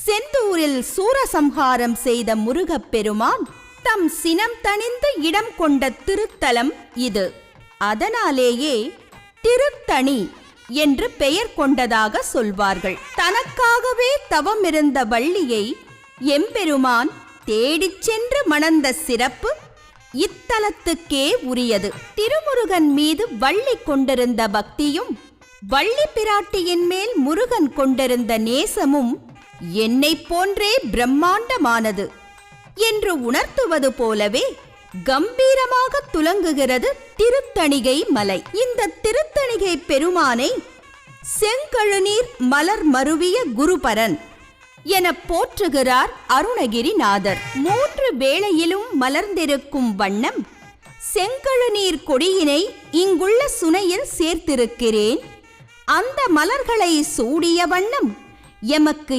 செந்தூரில் சூரசம்ஹாரம் செய்த முருகப்பெருமான் தம் சினம் தணிந்து இடம் கொண்ட திருத்தலம் இது. அதனாலேயே திருத்தணி என்று பெயர் கொண்டதாக சொல்வார்கள். தனக்காகவே தவமிருந்த வள்ளியை எம்பெருமான் தேடிச் சென்று மணந்த சிறப்பு இத்தலத்துக்கே உரியது. திருமுருகன் மீது வள்ளி கொண்டிருந்த பக்தியும் வள்ளி பிராட்டியின் மேல் முருகன் கொண்டிருந்த நேசமும் என்னை போன்றே பிரம்மாண்டமானது என்று உணர்த்துவது போலவே கம்பீரமாக துலங்குகிறது திருத்தணிகை மலை. இந்த திருத்தணிகை பெருமானை செங்கழுநீர் மலர் மருவிய குருபரன் என போற்றுகிறார் அருணகிரிநாதர். 3 வேளையிலும் மலர்ந்திருக்கும் வண்ணம் செங்கழுநீர் கொடியினை இங்குள்ள சுனையில் சேர்த்திருக்கிறேன். அந்த மலர்களை சூடிய வண்ணம் எமக்கு